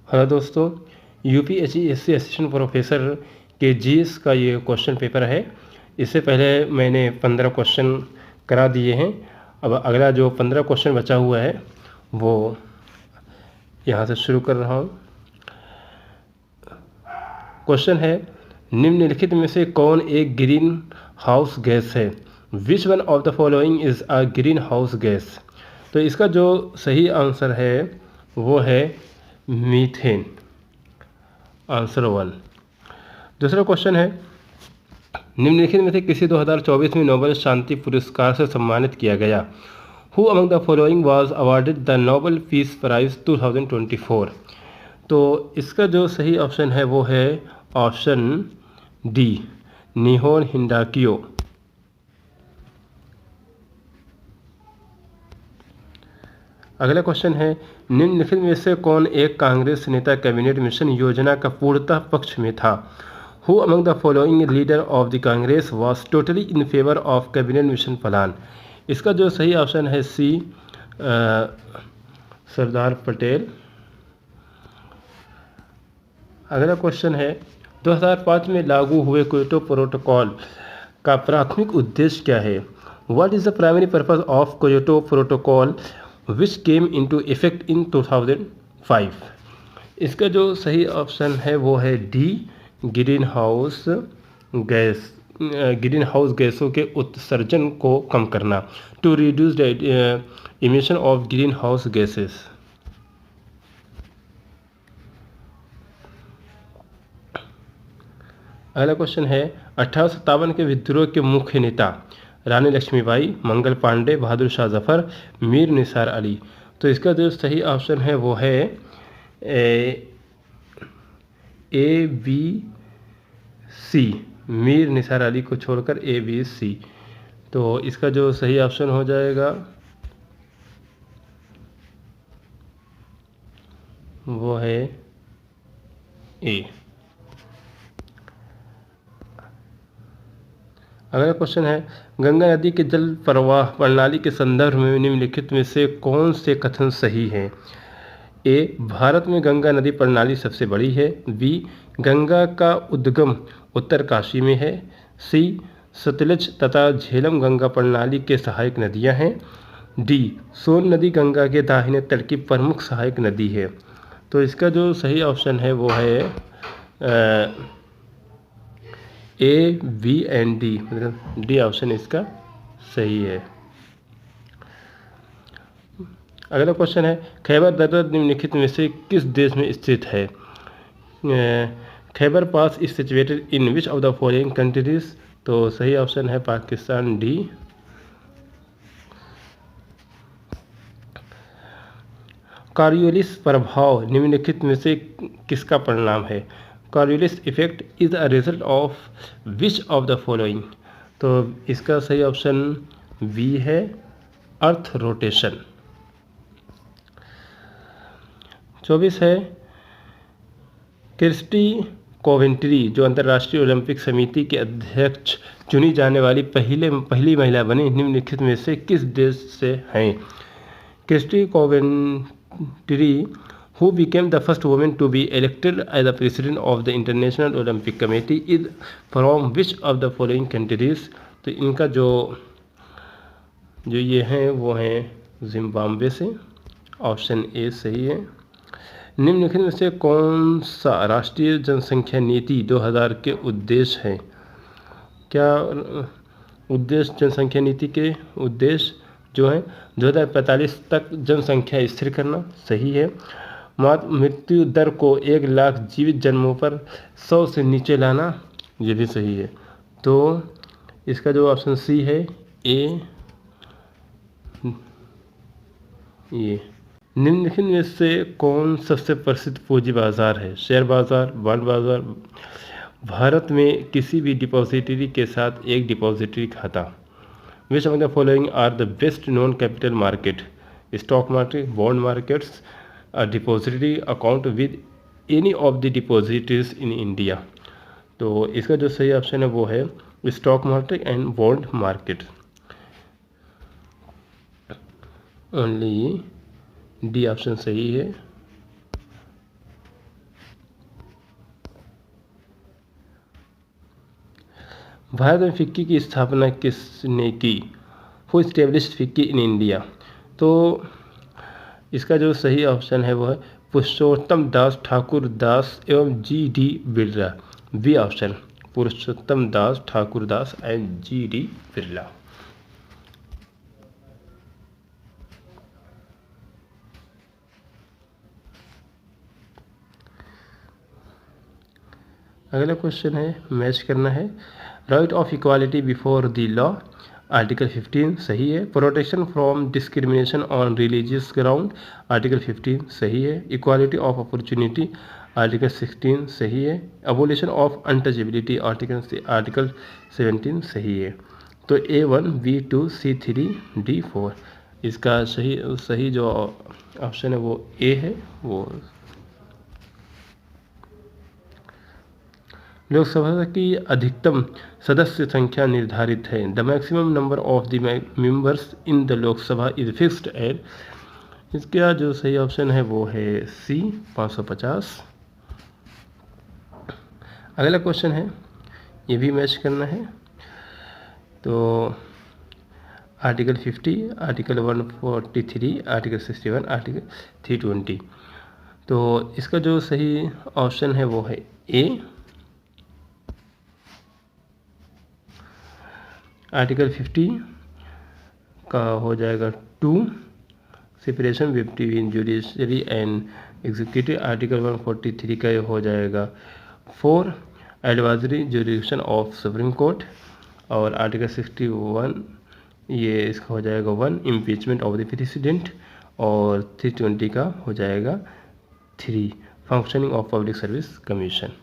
Hello दोस्तों, UPSC assistant professor के GS का ये क्वेश्चन पेपर है। इससे पहले मैंने 15 क्वेश्चन करा दिए हैं। अब अगला जो 15 क्वेश्चन बचा हुआ है वो यहाँ से शुरू कर रहा हूँ। क्वेश्चन है, निम्नलिखित में से कौन एक ग्रीन हाउस गैस है? Which one of the following is a green house gas? तो इसका जो सही आंसर है वो है मीथेन, आंसर 1। दूसरा क्वेश्चन है, निम्नलिखित में से किसी 2024 में नोबेल शांति पुरस्कार से सम्मानित किया गया? Who among the following was awarded the Nobel peace prize 2024? तो इसका जो सही ऑप्शन है वो है ऑप्शन डी, निहोन हिंडाकियो। अगला क्वेश्चन है, निम्नलिखित में से कौन एक कांग्रेस नेता कैबिनेट मिशन योजना का पूर्णतः पक्ष में था? Who among the following leader of the Congress was totally in favour of cabinet mission plan? इसका जो सही ऑप्शन है सी, सरदार पटेल। अगला क्वेश्चन है, 2005 में लागू हुए क्योटो प्रोटोकॉल का प्राथमिक उद्देश्य क्या है? What is the primary purpose of Kyoto protocol which came into effect in 2005? इसका जो सही ऑप्शन है वो है डी, ग्रीन हाउस गैसों के उत्सर्जन को कम करना, to reduce the emission of greenhouse gases. अगला क्वेश्चन है, 1857 के विद्रोह के मुख्य नेता रानी लक्ष्मीबाई, मंगल पांडे, बहादुर शाह जफर, मीर निसार अली? तो इसका जो सही ऑप्शन है वो है A B C, Mir Nisar Ali को छोड़कर ए बी सी। तो इसका जो सही ऑप्शन हो जाएगा वो है ए। अगला क्वेश्चन है, गंगा नदी के जल प्रवाह प्रणाली के संदर्भ में निम्नलिखित में से कौन से कथन सही हैं? ए, भारत में गंगा नदी प्रणाली सबसे बड़ी है। बी, गंगा का उद्गम उत्तरकाशी में है। सी, सतलज तथा झेलम गंगा प्रणाली के सहायक नदियां हैं। डी, सोन नदी गंगा के दाहिने तट की प्रमुख सहायक नदी है। तो इसका जो सही ऑप्शन है वो है ए, बी एंड डी, मतलब डी ऑप्शन इसका सही है। अगला क्वेश्चन है, खैबर दर्रा निम्नलिखित में से किस देश में स्थित है? Khyber pass is situated in which of the following countries? तो सही ऑप्शन है पाकिस्तान, डी। कॉरियोलिस प्रभाव निम्नलिखित में से किसका परिणाम है? Coriolis effect is a result of which of the following? तो इसका सही ऑप्शन बी है, अर्थ रोटेशन। 24 है, क्रिस्टी कोवेंट्री जो अंतर्राष्ट्रीय ओलंपिक समिति के अध्यक्ष चुनी जाने वाली पहली महिला बनी, निम्नलिखित में से किस देश से हैं? Christie Coventry who became the first woman to be elected as the president of the International Olympic Committee is from which of the following countries? तो इनका जो ये हैं वो हैं जिम्बाब्वे से, ऑप्शन ए सही है। निम्नलिखित में से कौन सा राष्ट्रीय जनसंख्या नीति 2000 के उद्देश्य हैं? क्या उद्देश्य जनसंख्या नीति के उद्देश्य जो है 2045 तक जनसंख्या स्थिर करना, सही है। मातृ मृत्यु दर को 1 लाख जीवित जन्मों पर 100 से नीचे लाना, ये भी सही है। तो इसका जो ऑप्शन सी है ए, ये। निम्नलिखित में से कौन सबसे प्रसिद्ध पूंजी बाजार है? शेयर बाजार, बॉन्ड बाजार? भारत में किसी भी डिपॉजिटरी के साथ एक डिपॉजिटरी खाता। Which of the following are the best known capital market? Stock market, bond markets, a depository account with any of the depositories in India? तो इसका जो सही ऑप्शन है वो है stock market and bond market, only D option सही है। भारत में फिक्की की स्थापना किसने की? Who established FICCI in India? तो इसका जो सही ऑप्शन है वो है पुरुषोत्तम दास ठाकुर दास एवं G D. Birla. B option, Purushottam Das Thakur Das and G D. Birla. अगला क्वेश्चन है, मैच करना है। Right of equality before the law, article 15 सही है। Protection from discrimination on religious ground, article 15 सही है। इक्वालिटी ऑफ अपॉर्चुनिटी, आर्टिकल 16 सही है। अबोलिशन ऑफ अनटचेबिलिटी, आर्टिकल 17 सही है। तो A1, B2, C3, D4 इसका सही जो ऑप्शन है वो ए है। वो लोकसभा की अधिकतम सदस्य संख्या निर्धारित है। The maximum number of the members in the Lok Sabha is fixed at, इसका जो सही ऑप्शन है वो है सी 550। अगला क्वेश्चन है, ये भी मैच करना है। तो आर्टिकल 50, आर्टिकल 143, आर्टिकल 61, आर्टिकल 320। तो इसका जो सही ऑप्शन है वो है ए। आर्टिकल 50 का हो जाएगा 2, separation between judiciary and executive. Article 143 का हो जाएगा 4, advisory jurisdiction of supreme court. और आर्टिकल 61 ये इसका हो जाएगा 1, इम्पीचमेंट ऑफ द प्रेसिडेंट। और 320 का हो जाएगा 3, functioning of public service commission.